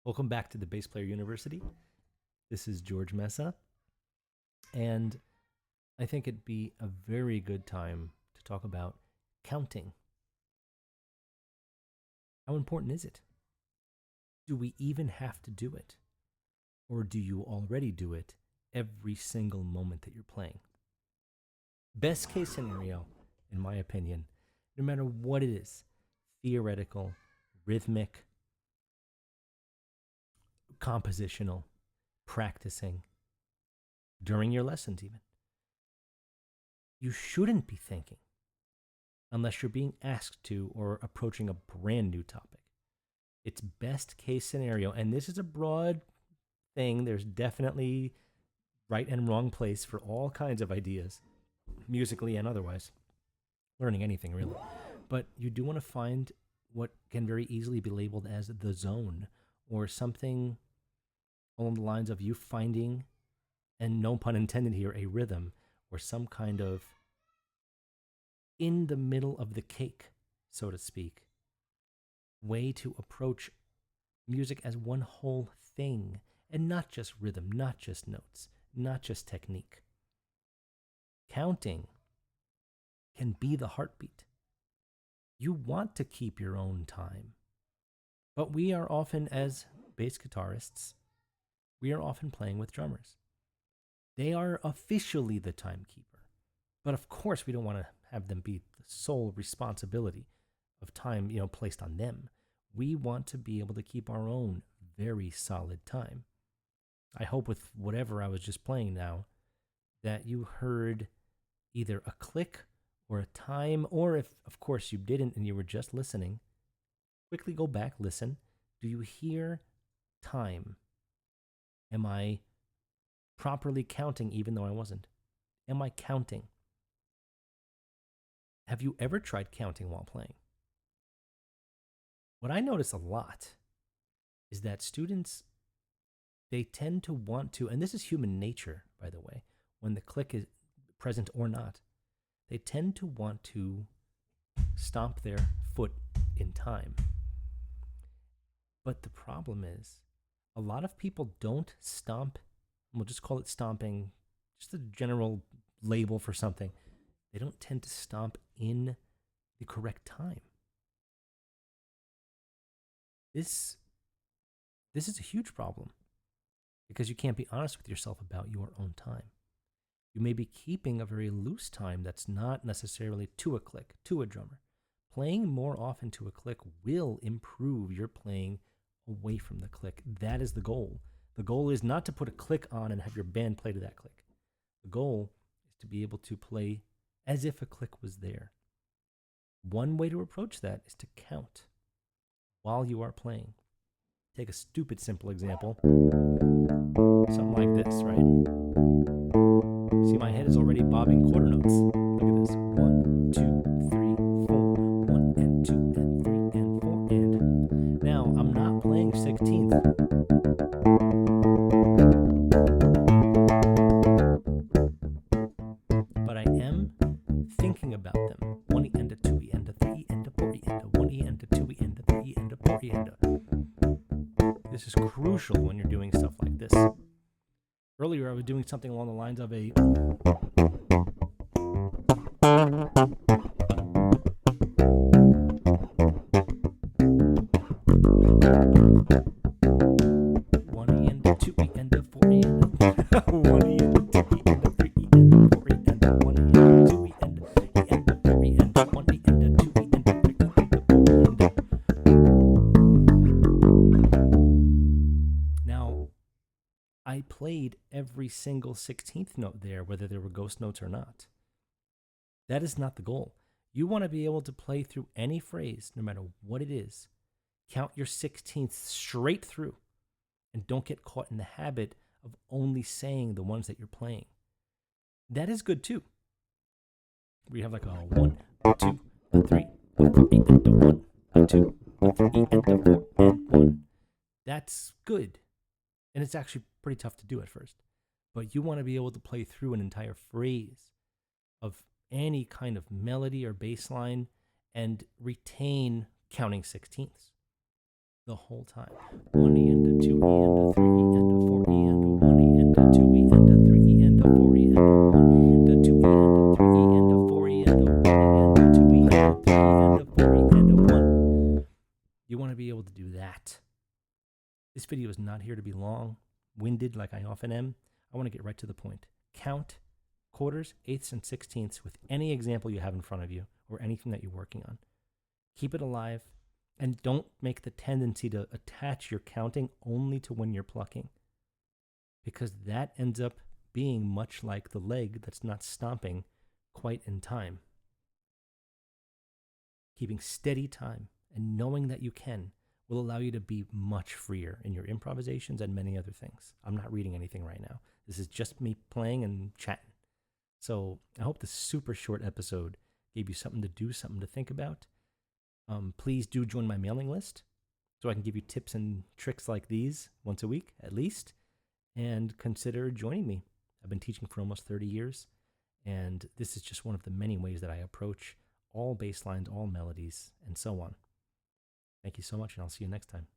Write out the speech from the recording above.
Welcome back to the Bass Player University. This is George Mesa, and I think it'd be a very good time to talk about counting. How important is it? Do we even have to do it? Or do you already do it every single moment that you're playing? Best case scenario, in my opinion, no matter what it is, theoretical, rhythmic, compositional, practicing, during your lessons even. You shouldn't be thinking unless you're being asked to or approaching a brand new topic. It's best case scenario, and this is a broad thing. There's definitely right and wrong place for all kinds of ideas, musically and otherwise, learning anything really. But you do want to find what can very easily be labeled as the zone, or something along the lines of you finding, and no pun intended here, a rhythm or some kind of in the middle of the cake, so to speak, way to approach music as one whole thing, and not just rhythm, not just notes, not just technique. Counting can be the heartbeat. You want to keep your own time, but we are often, as bass guitarists, we are often playing with drummers. They are officially the timekeeper, but of course we don't want to have them be the sole responsibility of time, placed on them. We want to be able to keep our own very solid time. I hope with whatever I was just playing now that you heard either a click or a time, or if, of course, you didn't and you were just listening, quickly go back, listen. Do you hear time? Am I properly counting even though I wasn't? Am I counting? Have you ever tried counting while playing? What I notice a lot is that students, they tend to want to, and this is human nature, by the way, when the click is present or not, they tend to want to stomp their foot in time. But the problem is, a lot of people don't stomp, we'll just call it stomping, just a general label for something. They don't tend to stomp in the correct time. This is a huge problem because you can't be honest with yourself about your own time. You may be keeping a very loose time that's not necessarily to a click, to a drummer. Playing more often to a click will improve your playing away from the click. That is the goal. The goal is not to put a click on and have your band play to that click. The goal is to be able to play as if a click was there. One way to approach that is to count while you are playing. Take a stupid simple example. Something like this, right? See, my head is already bobbing quarter notes. Look at this. 1, 2, 3, 4. 1 and 2 and 3 and 4 and. Now, I'm not playing 16th. But I am thinking about them. 1 and a 2 and a 3 and a 4 and a 1 and a 2 and a 3 and a 4 and a. This is crucial when you're doing stuff like this. Earlier, I was doing something along the lines of a. One and a 2 and a 4 and a 1 and a 2 and a 3 and a 4 and a 1 and a 2 and a 4 and a 1 and a 2 and a 3 and a 4 and a. Now, I played every single 16th note there, whether there were ghost notes or not. That is not the goal. You want to be able to play through any phrase, no matter what it is. Count your 16ths straight through, and don't get caught in the habit of only saying the ones that you're playing. That is good too. We have like a 1, a 2, a 3, a 4, and a 1, a 2, a 3, and a 4, and 1. That's good. And it's actually pretty tough to do at first. But you want to be able to play through an entire phrase of any kind of melody or bass line and retain counting 16ths. the whole time. 1E and a 2E and a 3E and a 4E and a 1E and a 2E and a 3E and a 4E and a 1 and a 2E and a 3E and a 4E and a 1E and a 2E and a 3E and a 4E and a 1. You want to be able to do that. This video is not here to be long-winded like I often am. I want to get right to the point. Count quarters, eighths, and sixteenths with any example you have in front of you or anything that you're working on. Keep it alive, and don't make the tendency to attach your counting only to when you're plucking, because that ends up being much like the leg that's not stomping quite in time. Keeping steady time and knowing that you can will allow you to be much freer in your improvisations and many other things. I'm not reading anything right now. This is just me playing and chatting. So I hope this super short episode gave you something to do, something to think about. Please do join my mailing list so I can give you tips and tricks like these once a week at least, and consider joining me. I've been teaching for almost 30 years, and this is just one of the many ways that I approach all bass lines, all melodies, and so on. Thank you so much, and I'll see you next time.